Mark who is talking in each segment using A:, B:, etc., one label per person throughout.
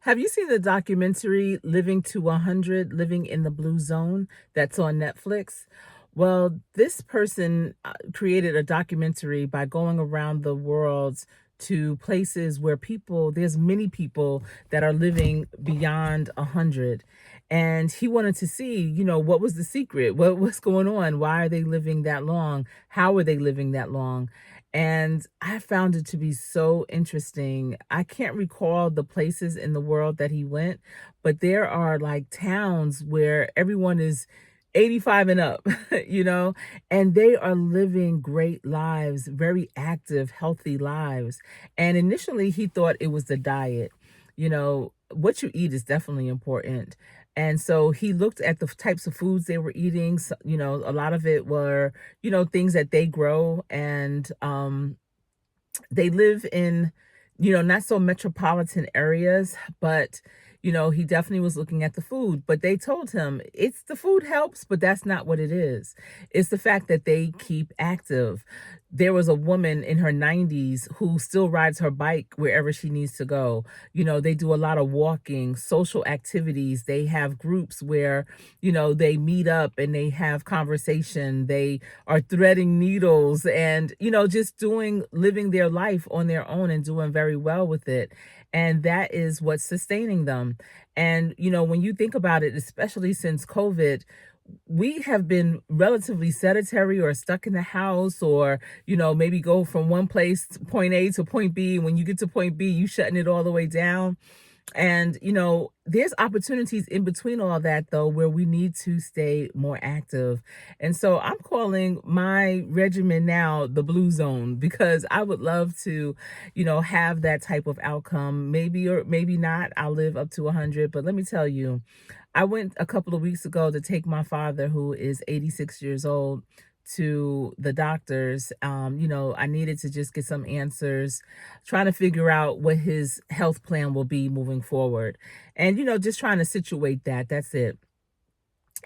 A: Have you seen the documentary Living to 100, Living in the Blue Zone that's on Netflix? Well, this person created a documentary by going around the world to places where there's many people that are living beyond 100. And he wanted to see, what was the secret? What's going on? Why are they living that long? How are they living that long? And I found it to be so interesting. I can't recall the places in the world that he went, but there are like towns where everyone is 85 and up, you know, and they are living great lives, very active, healthy lives. And initially, he thought it was the diet. What you eat is definitely important. And so he looked at the types of foods they were eating. So, a lot of it were, things that they grow. And they live in, not so metropolitan areas, but he definitely was looking at the food. But they told him it's the food helps, but that's not what it is. It's the fact that they keep active. There was a woman in her 90s who still rides her bike wherever she needs to go. They do a lot of walking, social activities. They have groups where, they meet up and they have conversation. They are threading needles and, just living their life on their own and doing very well with it. And that is what's sustaining them. And, when you think about it, especially since COVID, we have been relatively sedentary or stuck in the house or, maybe go from one place, point A to point B. When you get to point B, you shutting it all the way down. And, there's opportunities in between all that, though, where we need to stay more active. And so I'm calling my regimen now the blue zone because I would love to, have that type of outcome. Maybe or maybe not. I'll live up to 100. But let me tell you, I went a couple of weeks ago to take my father, who is 86 years old, to the doctors. I needed to just get some answers, trying to figure out what his health plan will be moving forward. And, just trying to situate that. That's it.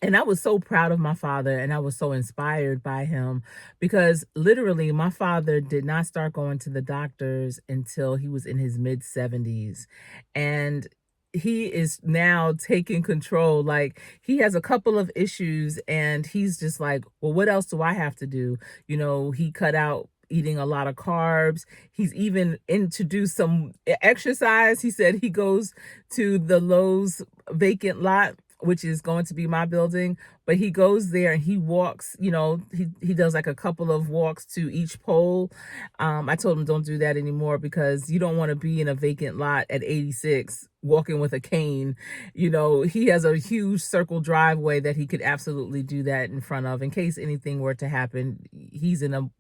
A: And I was so proud of my father and I was so inspired by him because literally my father did not start going to the doctors until he was in his mid 70s. And he is now taking control. Like he has a couple of issues and he's just like, well, what else do I have to do? He cut out eating a lot of carbs. He's even introduced some exercise. He said he goes to the Lowe's vacant lot, which is going to be my building, but he goes there and he walks, he does like a couple of walks to each pole. I told him don't do that anymore because you don't want to be in a vacant lot at 86 walking with a cane. He has a huge circle driveway that he could absolutely do that in front of in case anything were to happen. He's in a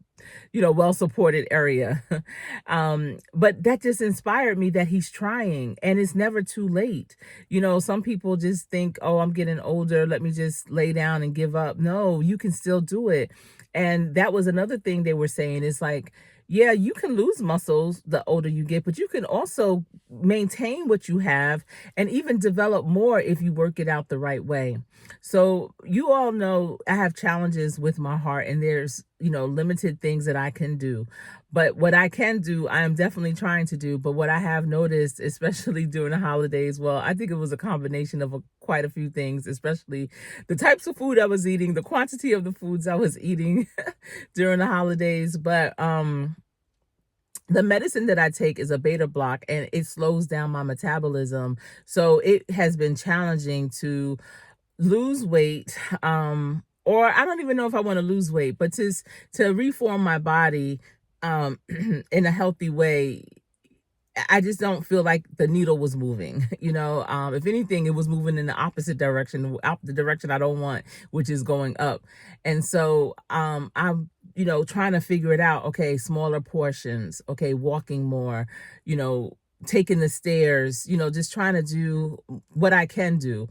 A: well supported area. But that just inspired me that he's trying and it's never too late. Some people just think, oh, I'm getting older, let me just lay down and give up. No, you can still do it. And that was another thing they were saying is like, yeah, you can lose muscles the older you get, but you can also maintain what you have and even develop more if you work it out the right way. So you all know I have challenges with my heart and there's, limited things that I can do. But what I can do, I am definitely trying to do. But what I have noticed, especially during the holidays, well, I think it was a combination of quite a few things, especially the types of food I was eating, the quantity of the foods I was eating during the holidays. But the medicine that I take is a beta block and it slows down my metabolism. So it has been challenging to lose weight. Or I don't even know if I want to lose weight, but to reform my body in a healthy way. I just don't feel like the needle was moving. If anything, it was moving in the opposite direction, out the direction I don't want, which is going up. And so I'm, trying to figure it out. Okay, smaller portions. Okay, walking more, taking the stairs, just trying to do what I can do.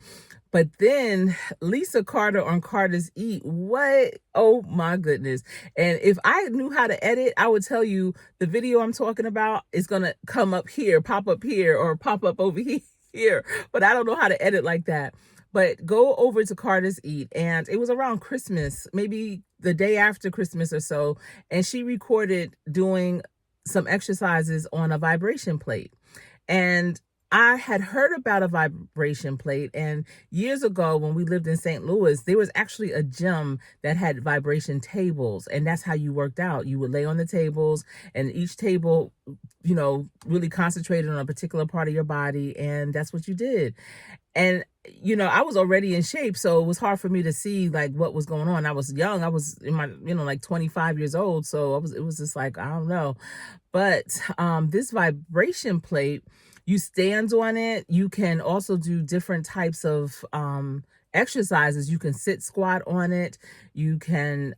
A: But then Lisa Carter on Carter's Eat, what? Oh my goodness. And if I knew how to edit, I would tell you the video I'm talking about is going to come up here, pop up here, or pop up over here. But I don't know how to edit like that. But go over to Carter's Eat. And it was around Christmas, maybe the day after Christmas or so. And she recorded doing some exercises on a vibration plate. And I had heard about a vibration plate, and years ago when we lived in St. Louis, there was actually a gym that had vibration tables, and that's how you worked out. You would lay on the tables, and each table, really concentrated on a particular part of your body, and that's what you did. And I was already in shape, so it was hard for me to see like what was going on. I was young. I was in my, like 25 years old, so it was just like, I don't know. But this vibration plate, you stand on it. You can also do different types of exercises. You can sit squat on it. You can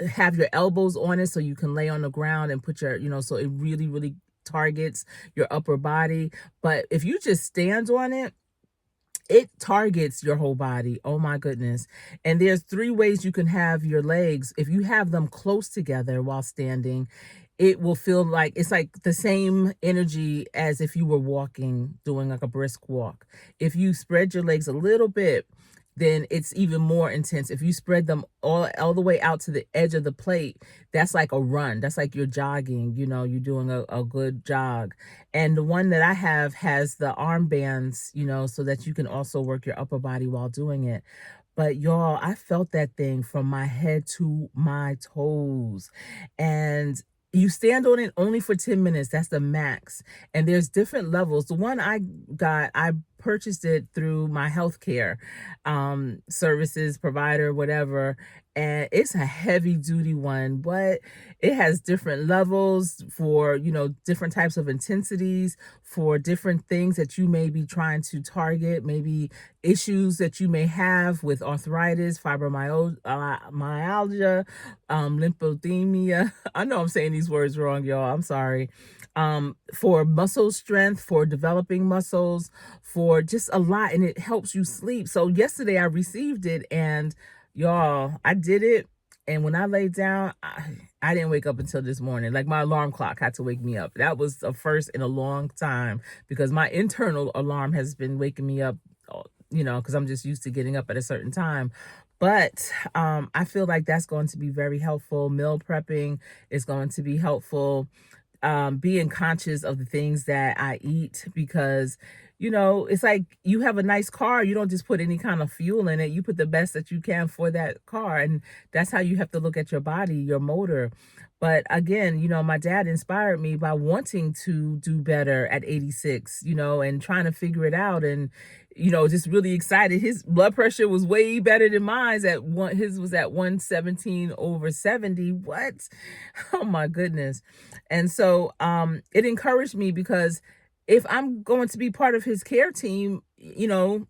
A: have your elbows on it so you can lay on the ground and put your, so it really, really targets your upper body. But if you just stand on it, it targets your whole body. Oh my goodness. And there's three ways you can have your legs. If you have them close together while standing, it will feel like it's like the same energy as if you were walking, doing like a brisk walk. If you spread your legs a little bit, then it's even more intense. If you spread them all the way out to the edge of the plate, that's like a run. That's like you're jogging, you're doing a good jog. And the one that I have has the armbands, so that you can also work your upper body while doing it. But y'all, I felt that thing from my head to my toes. And you stand on it only for 10 minutes. That's the max. And there's different levels. The one I got, I purchased it through my healthcare services provider, whatever. And it's a heavy duty one, but it has different levels for, different types of intensities for different things that you may be trying to target, maybe issues that you may have with arthritis, fibromyalgia, lymphedema. I know I'm saying these words wrong, y'all. I'm sorry. For muscle strength, for developing muscles, for just a lot, and it helps you sleep. So yesterday I received it, and y'all, I did it, and when I laid down, I didn't wake up until this morning. Like my alarm clock had to wake me up. That was a first in a long time because my internal alarm has been waking me up, because I'm just used to getting up at a certain time. But I feel like that's going to be very helpful. Meal prepping is going to be helpful. Being conscious of the things that I eat because, it's like you have a nice car. You don't just put any kind of fuel in it. You put the best that you can for that car. And that's how you have to look at your body, your motor. But again, my dad inspired me by wanting to do better at 86, and trying to figure it out. And, just really excited. His blood pressure was way better than mine. His was at 117/70. What? Oh my goodness. And so it encouraged me because if I'm going to be part of his care team, even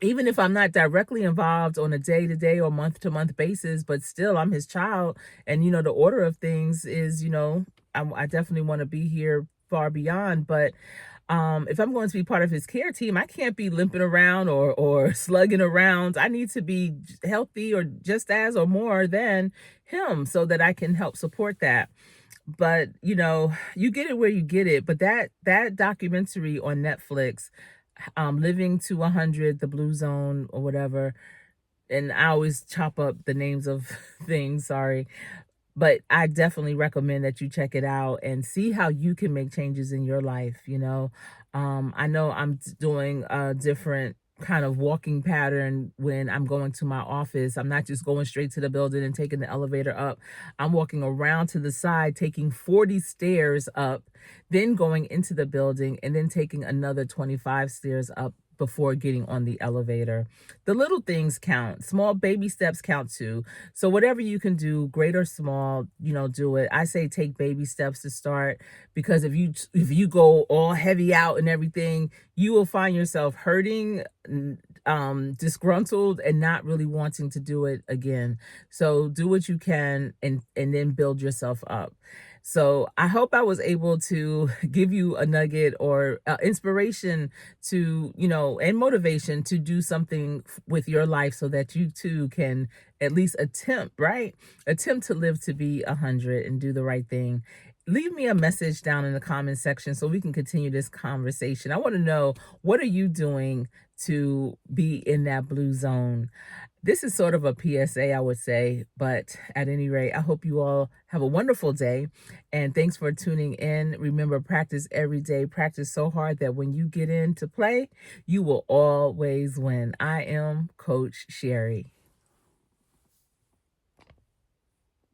A: if I'm not directly involved on a day-to-day or month-to-month basis, but still I'm his child. And, the order of things is, I definitely want to be here far beyond. But if I'm going to be part of his care team, I can't be limping around or slugging around. I need to be healthy or just as or more than him so that I can help support that. But you get it where you get it. But that documentary on Netflix, Living to 100, the Blue Zone or whatever, and I always chop up the names of things, sorry, but I definitely recommend that you check it out and see how you can make changes in your life. I know I'm doing a different kind of walking pattern when I'm going to my office. I'm not just going straight to the building and taking the elevator up. I'm walking around to the side, taking 40 stairs up, then going into the building, and then taking another 25 stairs up before getting on the elevator. The little things count. Small baby steps count too. So whatever you can do, great or small, do it. I say take baby steps to start because if you go all heavy out and everything, you will find yourself hurting, disgruntled, and not really wanting to do it again. So do what you can and then build yourself up. So I hope I was able to give you a nugget or inspiration to, and motivation to do something with your life so that you too can at least attempt, right? Attempt to live to be 100 and do the right thing. Leave me a message down in the comment section so we can continue this conversation. I want to know, what are you doing to be in that blue zone? This is sort of a PSA, I would say, but at any rate, I hope you all have a wonderful day. And thanks for tuning in. Remember, practice every day. Practice so hard that when you get in to play, you will always win. I am Coach Sherri.